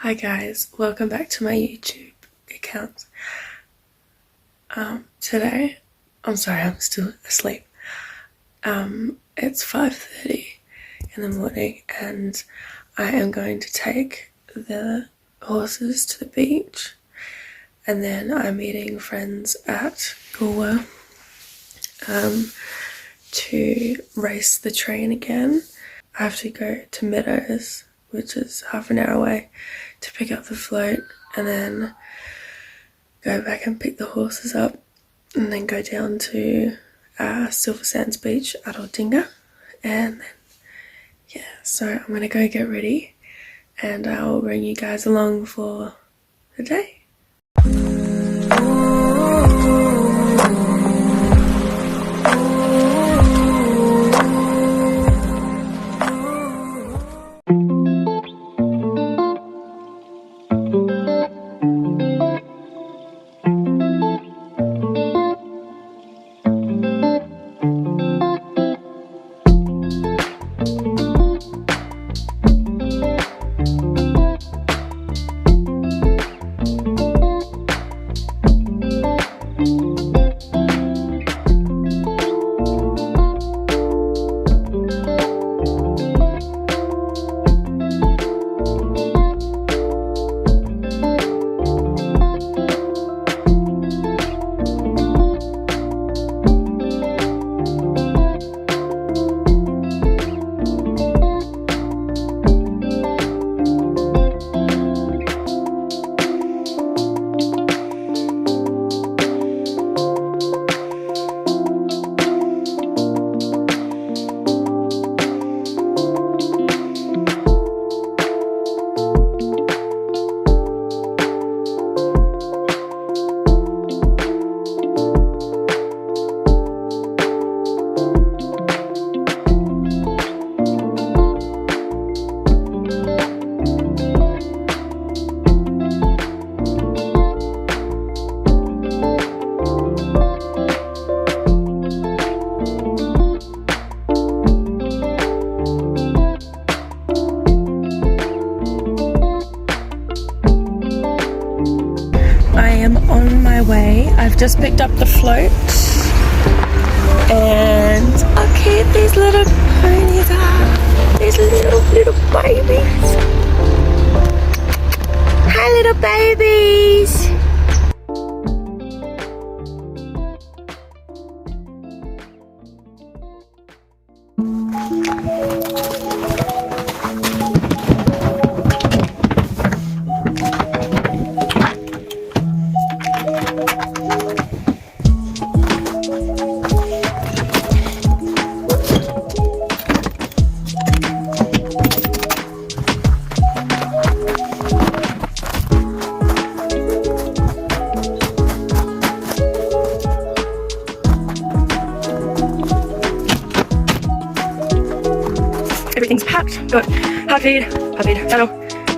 Hi guys, welcome back to my YouTube account. Today, I'm sorry, I'm still asleep. It's 5:30 in the morning and I am going to take the horses to the beach, and then I'm meeting friends at Goolwa to race the train again. I have to go to Meadows, which is half an hour away, to pick up the float, and then go back and pick the horses up, and then go down to Silver Sands Beach at Aldinga, and then so I'm gonna go get ready and I'll bring you guys along for the day. On my way, I've just picked up the float, and look here, these little ponies are, these little babies. Hi little babies. Everything's packed. Got hard feed, saddle,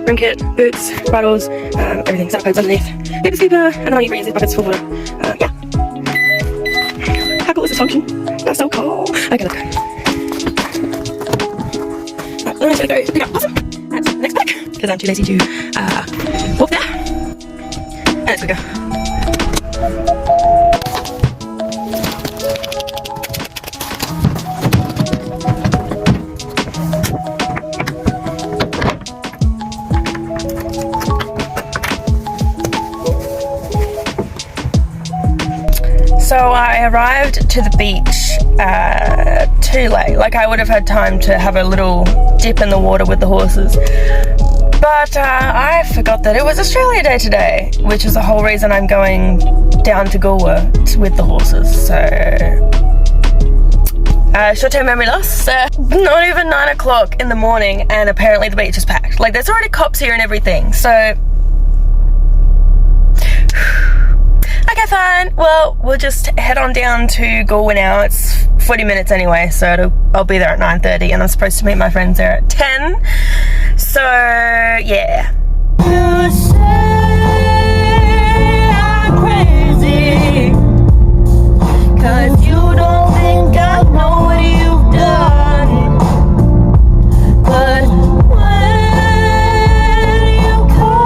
room kit, boots, bridles, everything. Saddle codes underneath. Paper sweeper, and then I need to use these buckets full of water. Yeah. How cool is this function? That's so cool. Okay, let's go. Right, then I'm just gonna go pick up awesome. That's the next pack, because I'm too lazy to walk there. And let's go. So I arrived to the beach too late. Like, I would have had time to have a little dip in the water with the horses. But I forgot that it was Australia Day today, which is the whole reason I'm going down to Goolwa with the horses. So, short-term memory loss. Not even 9 o'clock in the morning and apparently the beach is packed. Like, there's already cops here and everything, so... Okay, fine. Well, we'll just head on down to Goolwa now. It's 40 minutes anyway, so I'll be there at 9:30, and I'm supposed to meet my friends there at 10. So, yeah. You say I'm crazy, 'cause you don't think I know what you've done. But when you call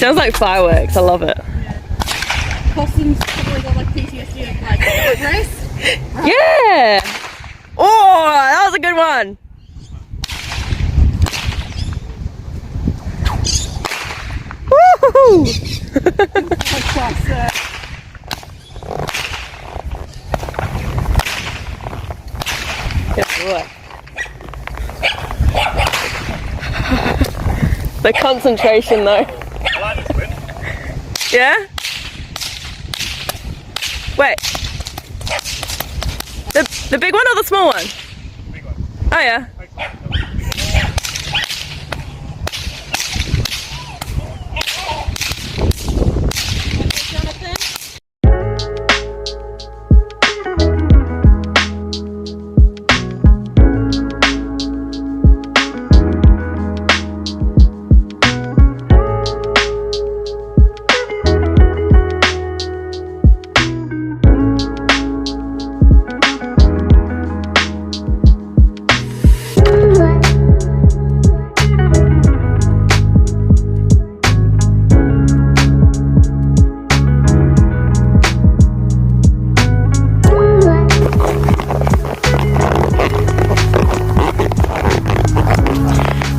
Sounds like fireworks. I love it. Possum's probably got like PTSD of like foot race. Yeah. Oh, that was a good one. Woohoo! Good boy. The concentration though. Yeah? Wait. The big one or the small one? Big one. Oh yeah.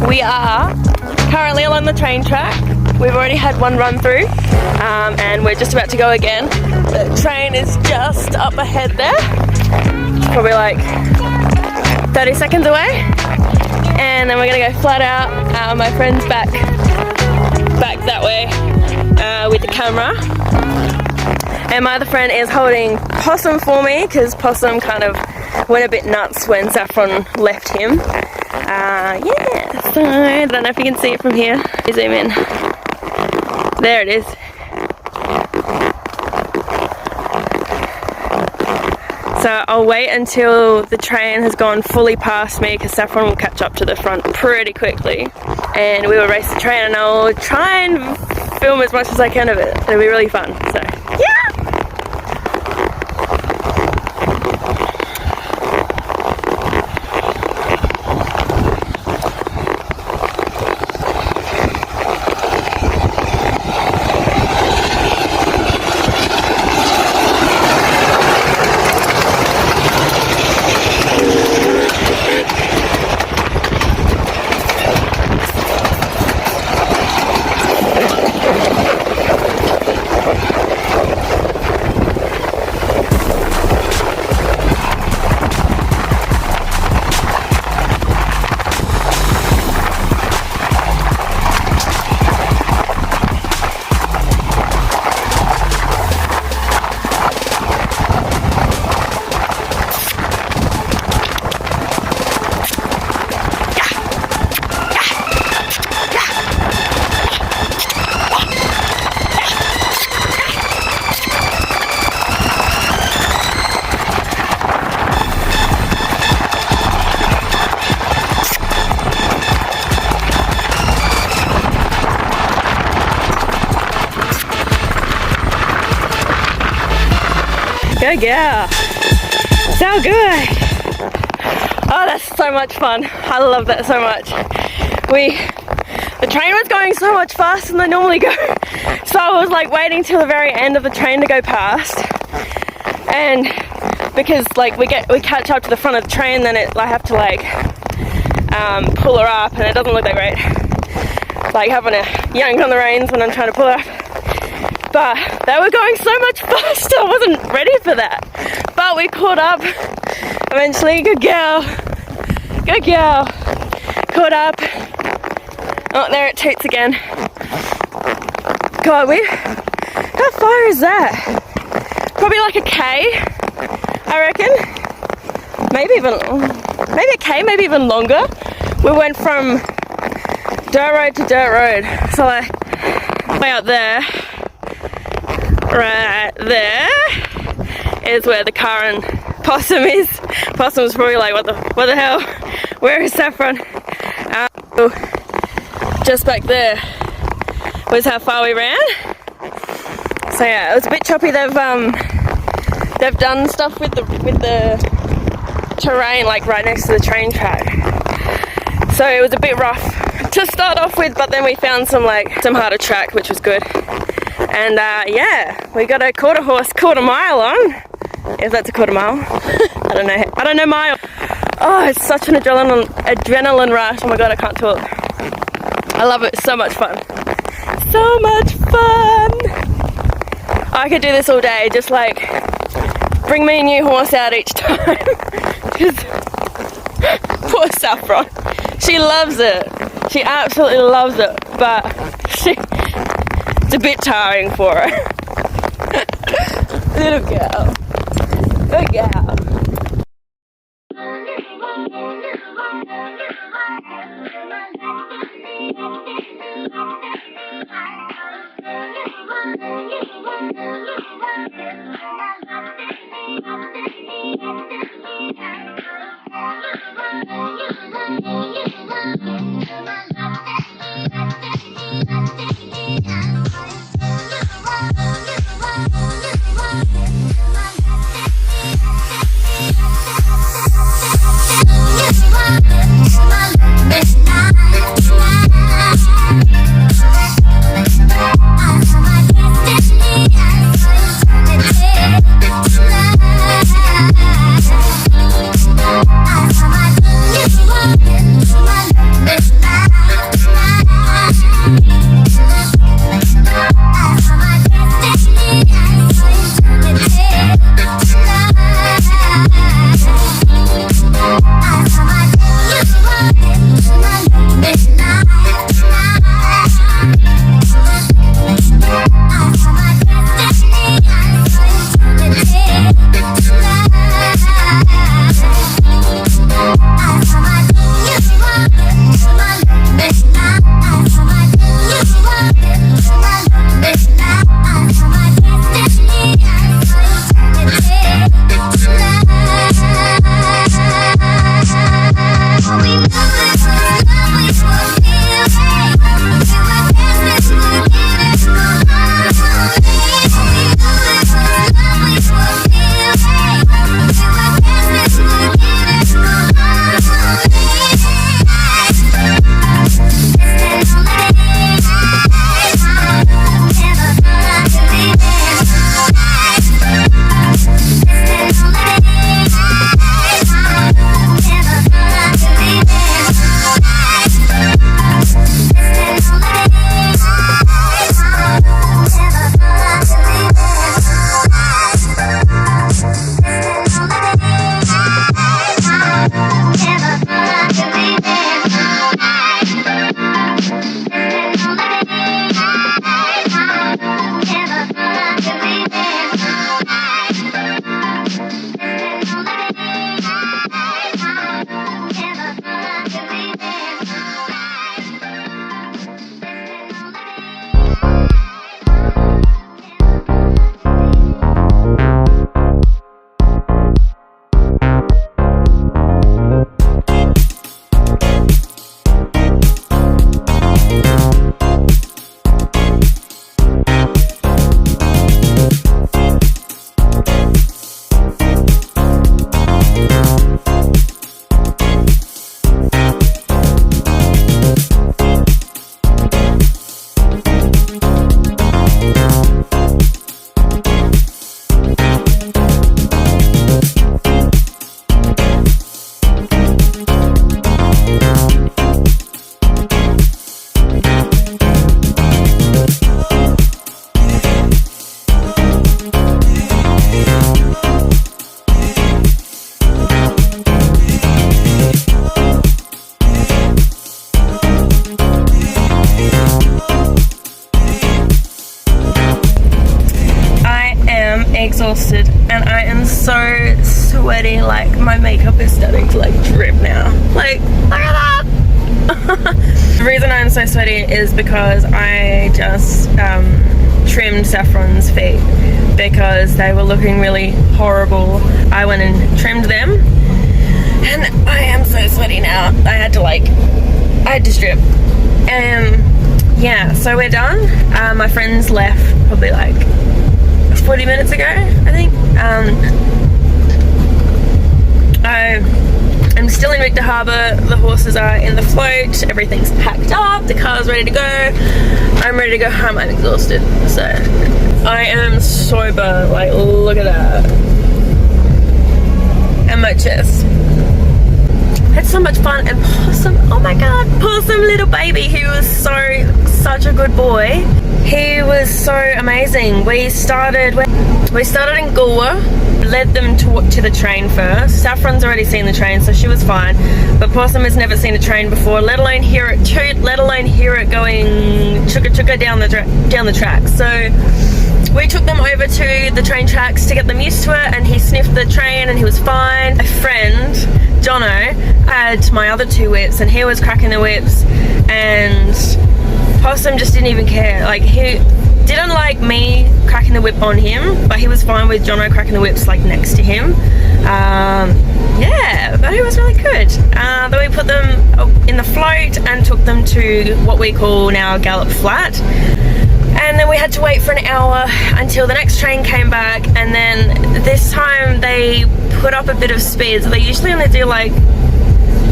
We are currently along the train track. We've already had one run through and we're just about to go again. The train is just up ahead there, probably like 30 seconds away, and then we're gonna go flat out. My friend's back that way with the camera, and my other friend is holding Possum for me because Possum kind of went a bit nuts when Saffron left him. Yeah, so I don't know if you can see it from here. Zoom in. There it is. So I'll wait until the train has gone fully past me because Saffron will catch up to the front pretty quickly. And we will race the train and I'll try and film as much as I can of it. It'll be really fun. So, yeah! Good girl. So good. Oh, that's so much fun. I love that so much. The train was going so much faster than they normally go. So I was like waiting till the very end of the train to go past. And because like we catch up to the front of the train, then I have to like pull her up, and it doesn't look that great. Like having to yank on the reins when I'm trying to pull her up. But they were going so much faster, I wasn't ready for that. But we caught up eventually. Good girl. Good girl. Caught up. Oh, there it toots again. God, how far is that? Probably like a K, I reckon. Maybe a K, maybe even longer. We went from dirt road to dirt road. So like way up there. Right there is where the car and Possum is. Possum's probably like, what the hell? Where is Saffron? Just back there was how far we ran. So yeah, it was a bit choppy. They've done stuff with the terrain like right next to the train track. So it was a bit rough to start off with, but then we found some harder track, which was good. And yeah, we got a quarter mile on, if that's a quarter mile. I don't know mile. Oh, it's such an adrenaline rush. Oh my god, I can't talk. I love it. It's so much fun. So much fun. I could do this all day. Just like bring me a new horse out each time. Poor Saffron. She loves it. She absolutely loves it. But it's a bit tiring for her. Little girl. Good girl. Exhausted and I am so sweaty, like my makeup is starting to like drip now. Like, look at that! The reason I'm so sweaty is because I just trimmed Saffron's feet because they were looking really horrible. I went and trimmed them and I am so sweaty now. I had to strip. Yeah, so we're done. My friends left probably like 40 minutes ago, I think. I'm still in Victor Harbour. The horses are in the float. Everything's packed up. The car's ready to go. I'm ready to go home. I'm exhausted. So I am sober. Like, look at that. And my chest. Had so much fun. And Possum, oh my god, Possum, little baby, he was such a good boy. He was so amazing. We started in Goolwa, led them to the train first. Saffron's already seen the train, so she was fine. But Possum has never seen a train before, let alone hear it toot, let alone hear it going chugga chugga down the track. So we took them over to the train tracks to get them used to it, and he sniffed the train and he was fine. A friend, Jono, had my other 2 whips and he was cracking the whips, and Possum just didn't even care. Like, he didn't like me cracking the whip on him, but he was fine with Jono cracking the whips like next to him. Yeah, but it was really good. Then we put them in the float and took them to what we call now Gallop Flat. And then we had to wait for an hour until the next train came back, and then this time they put up a bit of speed. So they usually only do like,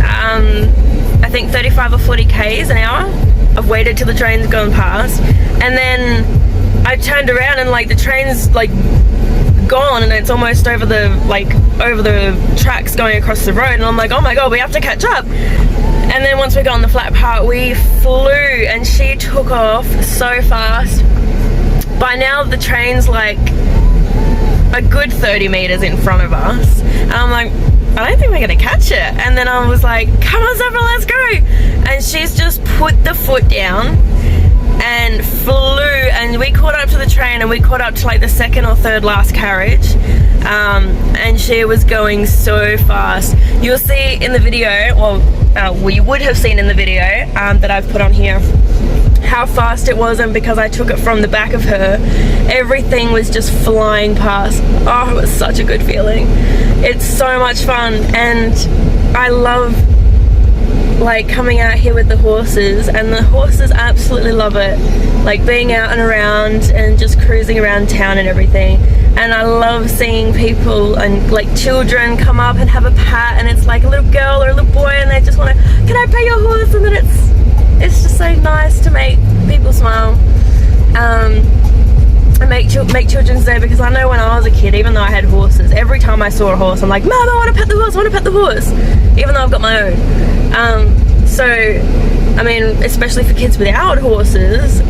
I think 35 or 40 k's an hour. I've waited till the train's gone past, and then I turned around and like the train's like gone and it's almost over the tracks going across the road, and I'm like, oh my god, we have to catch up. And then once we got on the flat part, we flew, and she took off so fast. By now the train's like a good 30 meters in front of us, and I'm like, I don't think we're gonna catch it. And then I was like, come on Saffron, let's go. And she's just put the foot down and flew, and we caught up to the train, and we caught up to like the second or third last carriage, and she was going so fast. You'll see in the video, well, we would have seen in the video that I've put on here how fast it was, and because I took it from the back of her, everything was just flying past. Oh, it was such a good feeling. It's so much fun, and I love like coming out here with the horses, and the horses absolutely love it, like being out and around and just cruising around town and everything. And I love seeing people and like children come up and have a pat, and it's like a little girl or a little boy, and they just want to, can I pet your horse? And then it's just so nice to make people smile, and make children's day. Because I know when I was a kid, even though I had horses, every time I saw a horse, I'm like, Mum, I want to pet the horse, I want to pet the horse, even though I've got my own. So, I mean, especially for kids without horses,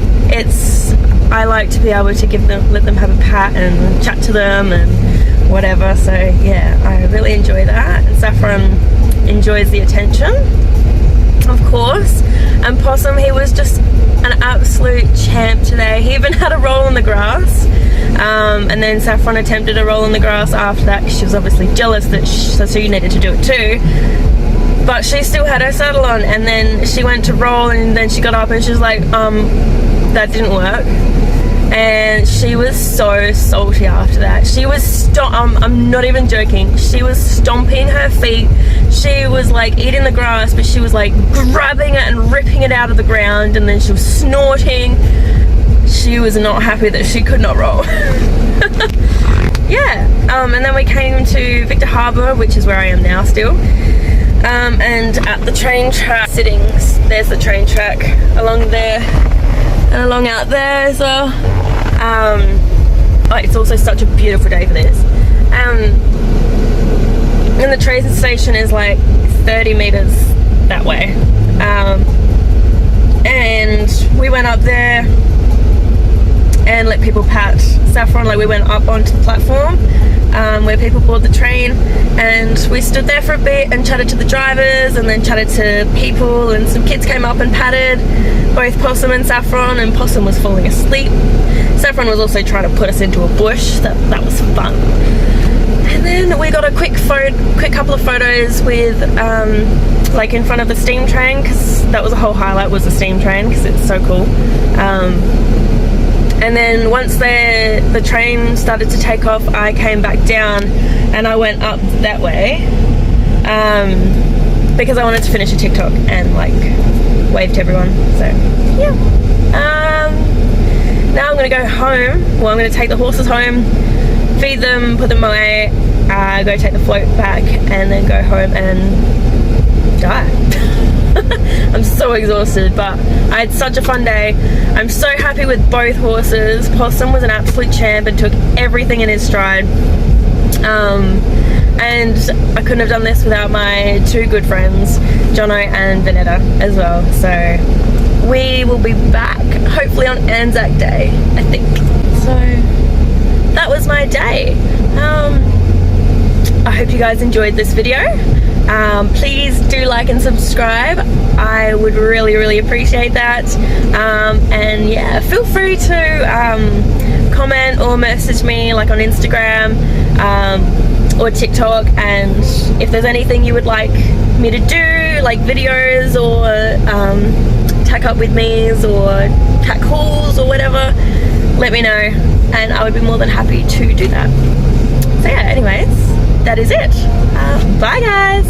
I like to be able to let them have a pat and chat to them and whatever. So yeah, I really enjoy that. And Saffron enjoys the attention, of course. And Possum, he was just an absolute champ today. He even had a roll in the grass, and then Saffron attempted a roll in the grass after that, because she was obviously jealous that so you needed to do it too. But she still had her saddle on, and then she went to roll, and then she got up and she was like, that didn't work. And she was so salty after that. She was I'm not even joking, she was stomping her feet. She was like eating the grass, but she was like grabbing it and ripping it out of the ground, and then she was snorting. She was not happy that she could not roll. Yeah, and then we came to Victor Harbour, which is where I am now still. And at the train track sittings, there's the train track along there and along out there as well. Oh, it's also such a beautiful day for this. And the train station is like 30 meters that way. And we went up there and let people pat Saffron. Like, we went up onto the platform where people board the train, and we stood there for a bit and chatted to the drivers, and then chatted to people, and some kids came up and patted both Possum and Saffron, and Possum was falling asleep. Saffron was also trying to put us into a bush. That was fun. And then we got a quick couple of photos with like in front of the steam train, because that was the whole highlight, was the steam train, because it's so cool. And then once the train started to take off, I came back down and I went up that way, because I wanted to finish a TikTok and like wave to everyone. So yeah. Now I'm gonna go home. Well, I'm gonna take the horses home, feed them, put them away, go take the float back, and then go home and die. I'm so exhausted, but I had such a fun day. I'm so happy with both horses. Possum was an absolute champ and took everything in his stride. And I couldn't have done this without my two good friends, Jono and Vanetta as well. So we will be back hopefully on Anzac Day, I think. So that was my day. I hope you guys enjoyed this video. Please do like and subscribe. I would really appreciate that. And yeah, feel free to comment or message me like on Instagram or TikTok, and if there's anything you would like me to do, like videos or tack up with me's or tack hauls or whatever, let me know and I would be more than happy to do that. So yeah, anyways, that is it. Bye guys.